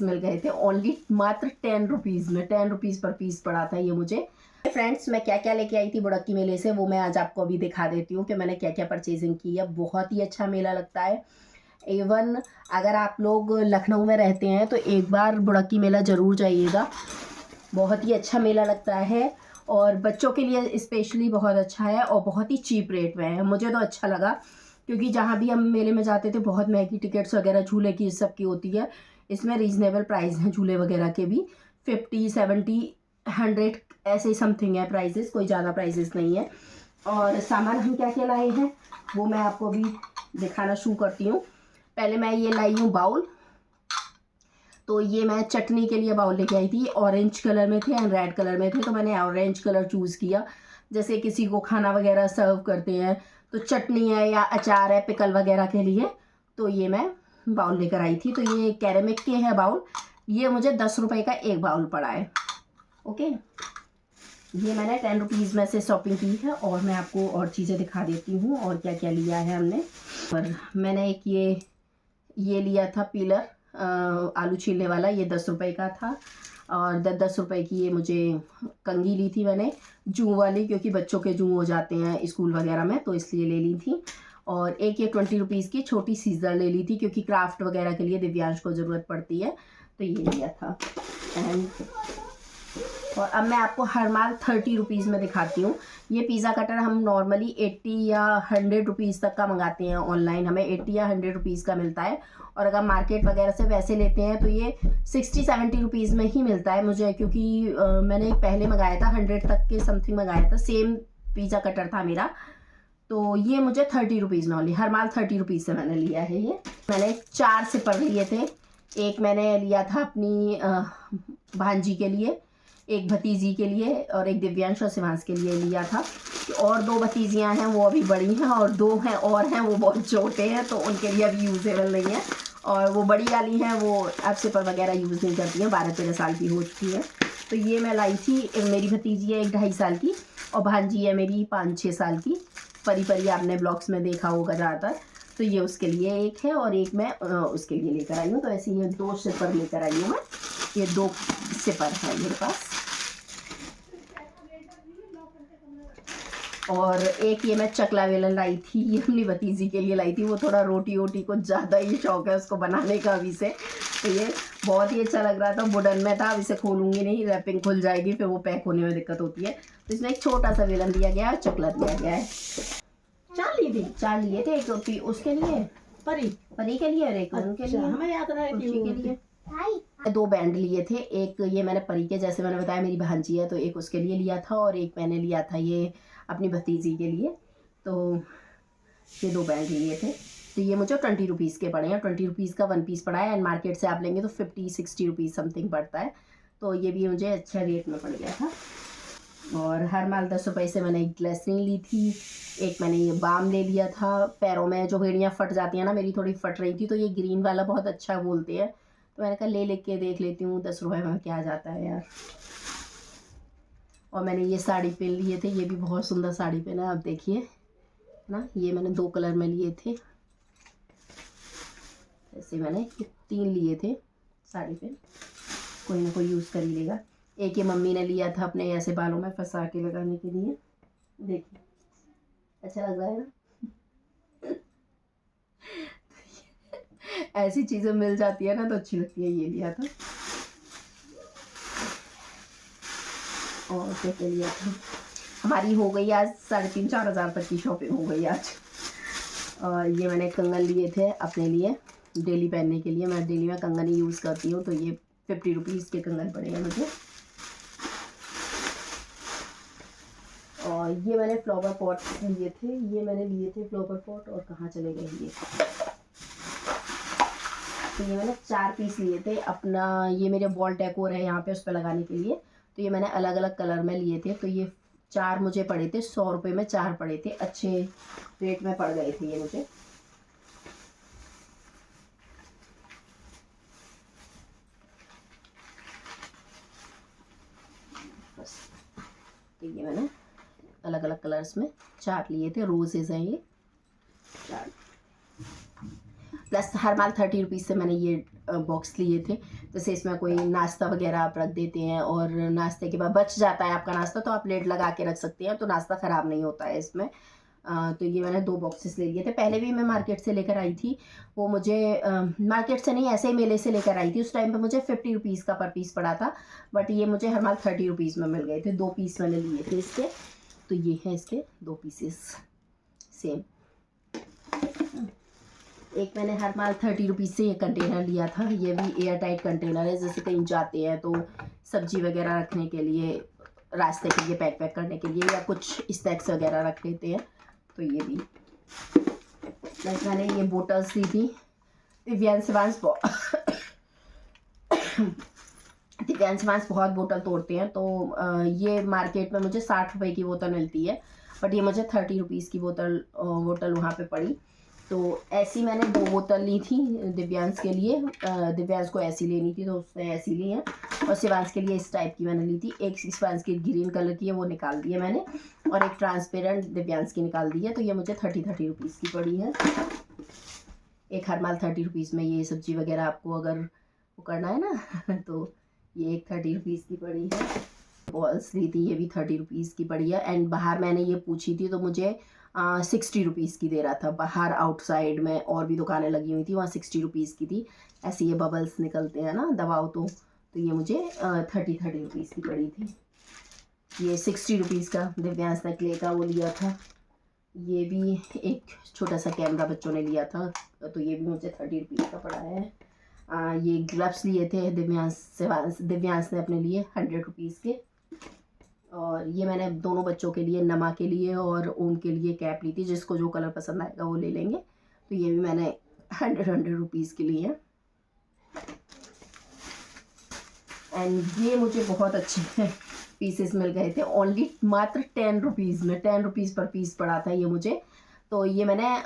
मिल गए थे ओनली मात्र 10 रुपीज़ में। 10 रुपीज़ पर पीस पड़ा था ये मुझे। फ्रेंड्स, मैं क्या क्या लेके आई थी बुड़क्की मेले से वो मैं आज आपको अभी दिखा देती हूँ कि मैंने क्या क्या परचेजिंग की है। बहुत ही अच्छा मेला लगता है। इवन अगर आप लोग लखनऊ में रहते हैं तो एक बार बुड़क्की मेला ज़रूर जाइएगा। बहुत ही अच्छा मेला लगता है और बच्चों के लिए स्पेशली बहुत अच्छा है और बहुत ही चीप रेट में है। मुझे तो अच्छा लगा क्योंकि जहाँ भी हम मेले में जाते थे बहुत महंगी टिकट्स वगैरह झूले की सब की होती है। इसमें रीज़नेबल प्राइस हैं झूले वगैरह के भी। 50, 70, 100 ऐसे समथिंग है प्राइजेस, कोई ज़्यादा प्राइजेस नहीं है। और सामान हम क्या क्या लाए हैं वो मैं आपको अभी दिखाना शुरू करती हूँ। पहले मैं ये लाई हूँ बाउल। तो ये मैं चटनी के लिए बाउल लेके आई थी। ऑरेंज कलर में थे एंड रेड कलर में थे, तो मैंने ऑरेंज कलर चूज़ किया। जैसे किसी को खाना वगैरह सर्व करते हैं तो चटनी है या अचार है पिकल वगैरह के लिए, तो ये मैं बाउल लेकर आई थी। तो ये कैरेमिक के हैं बाउल। ये मुझे 10 रुपये का एक बाउल पड़ा है। ओके, ये मैंने 10 रुपीज़ में से शॉपिंग की है। और मैं आपको और चीज़ें दिखा देती हूँ और क्या क्या लिया है हमने। और मैंने एक ये लिया था पीलर आलू छीलने वाला, ये 10 रुपये का था। और 10 रुपये की ये मुझे कंघी ली थी मैंने, जूं वाली, क्योंकि बच्चों के जूं हो जाते हैं स्कूल वगैरह में, तो इसलिए ले ली थी। और एक ये 20 रुपीज़ की छोटी सीज़र ले ली थी क्योंकि क्राफ्ट वगैरह के लिए दिव्यांश को ज़रूरत पड़ती है, तो ये लिया था। एंड और अब मैं आपको हर माल 30 रुपीज़ में दिखाती हूँ। ये पिज़्ज़ा कटर हम नॉर्मली 80 या 100 रुपीज़ तक का मंगाते हैं ऑनलाइन, हमें 80 या 100 रुपीज़ का मिलता है। और अगर मार्केट वगैरह से वैसे लेते हैं तो ये 60-70 रुपीज़ में ही मिलता है मुझे, क्योंकि मैंने पहले मंगाया था 100 तक के समथिंग मंगाया था, सेम पिज़्ज़ा कटर था मेरा। तो ये मुझे 30 रुपीज़ में, ओनली हर माल 30 रुपीज़ से मैंने लिया है। ये मैंने 4 सिपर लिए थे। एक मैंने लिया था अपनी भांजी के लिए, एक भतीजी के लिए और एक दिव्यांश और शिवांश के लिए लिया था। और 2 भतीजियाँ हैं वो अभी बड़ी हैं और 2 हैं और हैं वो बहुत छोटे हैं, तो उनके लिए अभी यूजेबल नहीं है। और वो बड़ी वाली हैं वो अब सिपर वगैरह यूज़ नहीं करती हैं, 12-13 साल की हो चुकी है। तो ये मैं लाई थी। एक मेरी भतीजी है 1-2.5 साल की और भांजी है मेरी 5-6 साल की। परी परी आपने ब्लॉग्स में देखा होगा ज़्यादातर। तो ये उसके लिए एक है और एक मैं उसके लिए लेकर आई हूँ। तो ऐसे ये 2 सिपर लेकर आई हूँ मैं। ये 2 सिपर है मेरे पास। और एक ये मैं चकला बेलन लाई थी, ये अपनी भतीजी के लिए लाई थी। वो थोड़ा रोटी वोटी को ज़्यादा ही शौक है उसको बनाने का अभी से, तो ये बहुत ही अच्छा लग रहा था। वुडन में था, अब इसे खोलूँगी नहीं, रैपिंग खुल जाएगी फिर वो पैक होने में दिक्कत होती है। तो इसमें एक छोटा सा बेलन दिया गया है, चकला दिया गया है। 4 लिए थे, एक उसके लिए परी के लिए और एक उनके लिए, हमें याद के लिए। 2 बैंड लिए थे। एक ये मैंने परी के, जैसे मैंने बताया मेरी भांजी है तो एक उसके लिए लिया था और एक मैंने लिया था ये अपनी भतीजी के लिए। तो ये 2 बैंड लिए थे। तो ये मुझे 20 रुपीज़ के पड़े हैं। 20 रुपीज़ का 1 पीस पड़ा है एंड मार्केट से आप लेंगे तो 50-60 रुपीज़ समथिंग पड़ता है। तो ये भी मुझे अच्छा रेट में पड़ गया था। और हर माल 10 रुपये से मैंने एक ग्लिसरीन ली थी। एक मैंने ये बाम ले लिया था, पैरों में जो एड़ियाँ फट जाती हैं ना, मेरी थोड़ी फट रही थी, तो ये ग्रीन वाला बहुत अच्छा बोलते हैं, तो मैंने कहा ले के देख लेती हूँ 10 रुपये में क्या जाता है यार। और मैंने ये साड़ी पेन लिए थे, ये भी बहुत सुंदर साड़ी पेन है, आप देखिए ना। ये मैंने 2 कलर में लिए थे। ऐसे मैंने 3 लिए थे साड़ी पेन, कोई ना कोई यूज़ कर ही लेगा। एक ये मम्मी ने लिया था अपने ऐसे बालों में फंसा के लगाने के लिए, देखिए अच्छा लग रहा है ना। ऐसी चीज़ें मिल जाती है ना तो अच्छी लगती है। ये लिया था। और क्या लिया था, हमारी हो गई आज 3,500-4 हज़ार तक की शॉपिंग हो गई आज। और ये मैंने कंगन लिए थे अपने लिए डेली पहनने के लिए, मैं डेली में कंगन ही यूज़ करती हूँ, तो ये 50 रुपीज़ के कंगन पड़े हैं मुझे। और ये मैंने फ्लावर पॉट लिए थे, ये मैंने लिए थे फ्लावर पॉट, और कहाँ चले गए ये। तो ये मैंने 4 पीस लिए थे अपना, ये मेरे वॉल डेकोर है यहाँ पे उस पर लगाने के लिए, तो ये मैंने अलग अलग कलर में लिए थे। तो ये 4 मुझे पड़े थे 100 रुपये में, 4 पड़े थे, अच्छे रेट में पड़ गए थे ये मुझे। बस, तो ये मैंने अलग अलग कलर्स में 4 लिए थे, रोजेज हैं ये 4, प्लस हर माल 30 रुपीज़ से मैंने ये बॉक्स लिए थे। जैसे इसमें कोई नाश्ता वगैरह आप रख देते हैं और नाश्ते के बाद बच जाता है आपका नाश्ता, तो आप लेट लगा के रख सकते हैं, तो नाश्ता ख़राब नहीं होता है इसमें। तो ये मैंने 2 बॉक्सेस ले लिए थे। पहले भी मैं मार्केट से लेकर आई थी, वो मुझे मार्केट से नहीं, ऐसे ही मेले से लेकर आई थी। उस टाइम पे मुझे 50 रुपीज़ का पर पीस पड़ा था, बट ये मुझे हर माल 30 रुपीज़ में मिल गए थे। 2 पीस मैंने लिए थे इसके, तो ये हैं इसके 2 पीसेस सेम। एक मैंने हर माल 30 रुपीज़ से ये कंटेनर लिया था। ये भी एयर टाइट कंटेनर है, जैसे कहीं जाते हैं तो सब्जी वगैरह रखने के लिए, रास्ते के लिए पैक करने के लिए, या कुछ स्नैक्स वगैरह रख लेते हैं, तो ये भी। मैंने ये बोटल्स ली थी। दिव्यांश बहुत बोतल तोड़ते हैं, तो ये मार्केट में मुझे 60 रुपये की बोतल मिलती है, बट ये मुझे 30 रुपीज़ की बोतल वहाँ पे पड़ी। तो ऐसी मैंने 2 बोतल ली थी दिव्यांश के लिए। दिव्यांश को ऐसी लेनी थी, तो उसने ऐसी ली है, और शिवांश के लिए इस टाइप की मैंने ली थी। एक शिवांश की ग्रीन कलर की है, वो निकाल दी है मैंने, और एक ट्रांसपेरेंट दिव्यांश की निकाल दी है। तो ये मुझे 30 रुपीज़ की पड़ी है। एक हर माल 30 रुपीज़ में ये सब्जी वगैरह आपको अगर वो करना है ना तो ये एक 30 रुपीज़ की पड़ी है। बॉल्स ली थी, ये भी 30 रुपीज़ की पड़ी है। एंड बाहर मैंने ये पूछी थी, तो मुझे 60 रुपीज़ की दे रहा था। बाहर आउटसाइड में और भी दुकानें लगी हुई थी, वहाँ 60 रुपीज़ की थी। ऐसे ये बबल्स निकलते हैं ना दबाओ तो ये मुझे 30 रुपीज़ की पड़ी थी। ये 60 रुपीज़ का दिव्यांश ने क्ले का वो लिया था। ये भी एक छोटा सा कैमरा बच्चों ने लिया था, तो ये भी मुझे 30 रुपीज़ का पड़ा है। ये ग्लव्स लिए थे दिव्यांश ने अपने लिए 100 रुपीज़ के। और ये मैंने दोनों बच्चों के लिए, नमा के लिए और ओम के लिए कैप ली थी। जिसको जो कलर पसंद आएगा वो ले लेंगे। तो ये भी मैंने 100 रुपीज़ के लिए है। एंड ये मुझे बहुत अच्छे पीसेस मिल गए थे, ओनली मात्र 10 रुपीज़ में। 10 रुपीज़ पर पीस पड़ा था ये मुझे। तो ये मैंने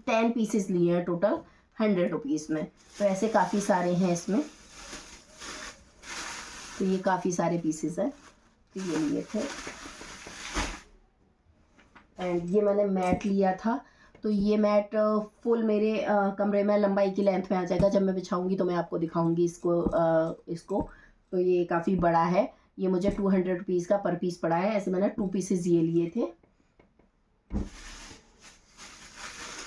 10 पीसेस लिए हैं टोटल 100 रुपीज़ में। तो ऐसे काफ़ी सारे हैं इसमें, तो ये काफ़ी सारे पीसेस हैं, तो ये लिए थे। एंड ये मैंने मैट लिया था, तो ये मैट फुल मेरे कमरे में लंबाई की लेंथ में आ जाएगा। जब मैं बिछाऊंगी तो मैं आपको दिखाऊंगी इसको। तो ये काफ़ी बड़ा है, ये मुझे 200 रुपीज़ का पर पीस पड़ा है। ऐसे मैंने 2 पीसेस ये लिए थे।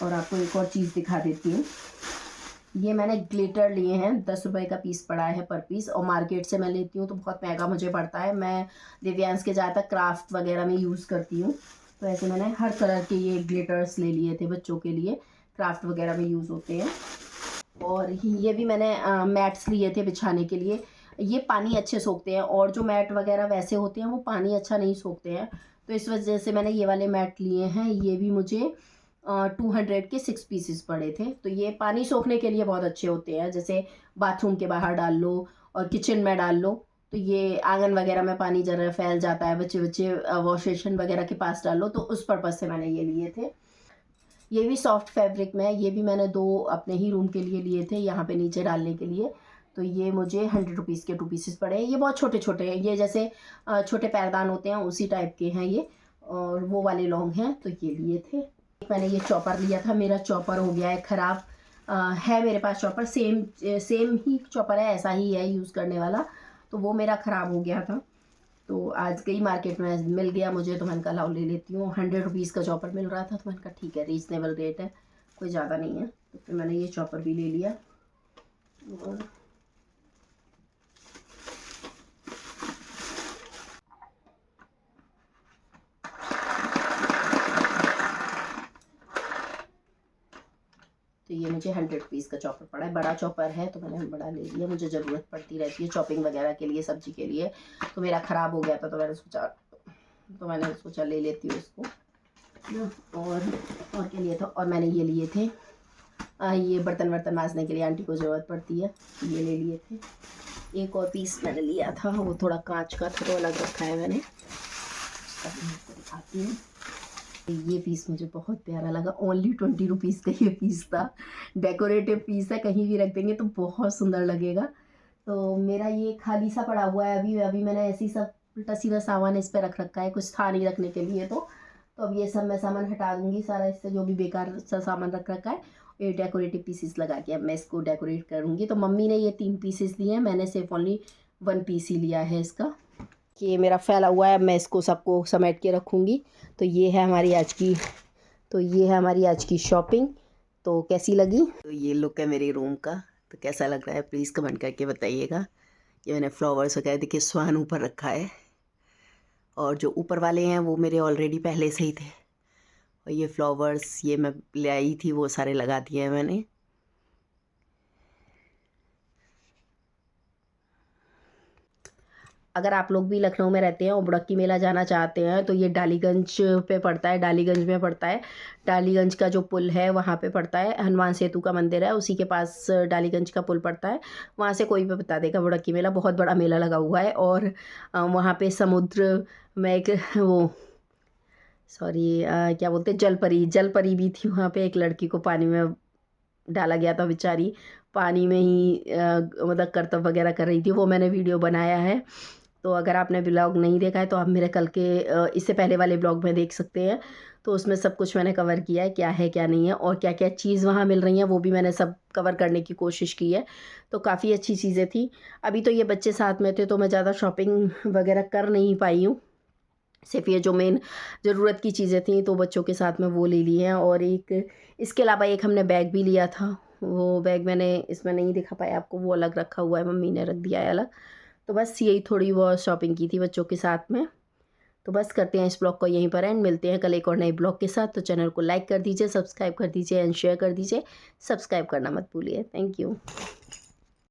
और आपको एक और चीज़ दिखा देती हूँ। ये मैंने ग्लिटर लिए हैं, 10 रुपये का पीस पड़ा है पर पीस, और मार्केट से मैं लेती हूँ तो बहुत महंगा मुझे पड़ता है। मैं दिव्यांश के ज़्यादातर क्राफ्ट वगैरह में यूज़ करती हूँ, तो ऐसे मैंने हर कलर के ये ग्लिटर्स ले लिए थे बच्चों के लिए, क्राफ्ट वगैरह में यूज़ होते हैं। और ये भी मैंने मैट्स लिए थे बिछाने के लिए। ये पानी अच्छे सोखते हैं, और जो मैट वगैरह वैसे होते हैं वो पानी अच्छा नहीं सोखते हैं, तो इस वजह से मैंने ये वाले मैट लिए हैं। ये भी मुझे 200 के 6 पीसेस पड़े थे। तो ये पानी सोखने के लिए बहुत अच्छे होते हैं, जैसे बाथरूम के बाहर डाल लो और किचन में डाल लो, तो ये आंगन वगैरह में पानी जरा फैल जाता है, बच्चे वॉश बेसिन वगैरह के पास डाल लो, तो उस पर्पज़ से मैंने ये लिए थे। ये भी सॉफ्ट फैब्रिक में, ये भी मैंने 2 अपने ही रूम के लिए लिए थे, यहाँ पे नीचे डालने के लिए। तो ये मुझे 100 रुपीज़ के 2 पीसेस पड़े हैं। ये बहुत छोटे छोटे हैं, ये जैसे छोटे पैरदान होते हैं उसी टाइप के हैं ये, और वो वाले लॉन्ग हैं, तो ये लिए थे। मैंने ये चॉपर लिया था, मेरा चॉपर हो गया है ख़राब। है मेरे पास चॉपर, सेम ही चॉपर है, ऐसा ही है यूज़ करने वाला, तो वो मेरा ख़राब हो गया था। तो आज गई मार्केट में, मिल गया मुझे, तो मैंने कहा लाओ ले लेती हूँ। 100 रुपीज़ का चॉपर मिल रहा था, तो मैंने कहा ठीक है, रीज़नेबल रेट है, कोई ज़्यादा नहीं है। तो फिर मैंने ये चॉपर भी ले लिया। और तो ये मुझे 100 रुपीज़ का चॉपर पड़ा है, बड़ा चॉपर है, तो मैंने बड़ा ले लिया। मुझे ज़रूरत पड़ती रहती है चॉपिंग वगैरह के लिए, सब्जी के लिए। तो मेरा ख़राब हो गया था, तो मैंने सोचा ले लेती हूँ इसको ना। और क्या लिया था, और मैंने ये लिए थे, ये बर्तन मांजने के लिए आंटी को ज़रूरत पड़ती है, ये ले लिए थे। एक और पीस मैंने लिया था, वो थोड़ा कांच का था, तो अलग रखा है मैंने, दिखाती हूँ। ये पीस मुझे बहुत प्यारा लगा, ओनली 20 रुपीज़ का ये पीस था। डेकोरेटिव पीस है, कहीं भी रख देंगे तो बहुत सुंदर लगेगा। तो मेरा ये खाली सा पड़ा हुआ है अभी मैंने ऐसे ही सब उल्टा सीधा सामान इस पर रख रखा है, कुछ था नहीं रखने के लिए। तो अब ये सब मैं सामान हटा दूँगी सारा, इससे जो भी बेकार सा सामान रख रखा है, ये डेकोरेटिव पीसेस लगा के अब मैं इसको डेकोरेट करूँगी। तो मम्मी ने ये 3 पीसेस लिए हैं, मैंने सिर्फ ओनली 1 पीस ही लिया है इसका। कि ये मेरा फैला हुआ है, अब मैं इसको सबको समेट के रखूँगी। तो ये है हमारी आज की शॉपिंग। तो कैसी लगी? तो ये लुक है मेरे रूम का। तो कैसा लग रहा है प्लीज़ कमेंट करके बताइएगा। ये मैंने फ्लावर्स वगैरह देखिए स्वान ऊपर रखा है, और जो ऊपर वाले हैं वो मेरे ऑलरेडी पहले से ही थे। और ये फ्लावर्स ये मैं ले आई थी, वो सारे लगा दिए हैं मैंने। अगर आप लोग भी लखनऊ में रहते हैं और बुड़क्की मेला जाना चाहते हैं तो ये डालीगंज पे पड़ता है, डालीगंज में पड़ता है। डालीगंज का जो पुल है वहाँ पे पड़ता है, हनुमान सेतु का मंदिर है उसी के पास डालीगंज का पुल पड़ता है। वहाँ से कोई भी बता देगा बुड़क्की मेला, बहुत बड़ा मेला लगा हुआ है। और वहाँ पे समुद्र में एक वो क्या बोलते हैं, जलपरी भी थी वहाँ पे। एक लड़की को पानी में डाला गया था, बेचारी पानी में ही मतलब करतब वगैरह कर रही थी, वो मैंने वीडियो बनाया है। तो अगर आपने ब्लॉग नहीं देखा है तो आप मेरे कल के इससे पहले वाले ब्लॉग में देख सकते हैं। तो उसमें सब कुछ मैंने कवर किया है क्या नहीं है, और क्या क्या चीज़ वहाँ मिल रही हैं वो भी मैंने सब कवर करने की कोशिश की है। तो काफ़ी अच्छी चीज़ें थी। अभी तो ये बच्चे साथ में थे तो मैं ज़्यादा शॉपिंग वगैरह कर नहीं पाई हूँ। सिर्फ ये जो मेन ज़रूरत की चीज़ें थी तो बच्चों के साथ में वो ले ली हैं। और एक इसके अलावा एक हमने बैग भी लिया था, वो बैग मैंने इसमें नहीं दिखा पाया आपको, वो अलग रखा हुआ है, मम्मी ने रख दिया है अलग। तो बस यही थोड़ी बहुत शॉपिंग की थी बच्चों के साथ में। तो बस करते हैं इस ब्लॉग को यहीं पर एंड, मिलते हैं कल एक और नए ब्लॉग के साथ। तो चैनल को लाइक कर दीजिए, सब्सक्राइब कर दीजिए एंड शेयर कर दीजिए। सब्सक्राइब करना मत भूलिए। Thank you.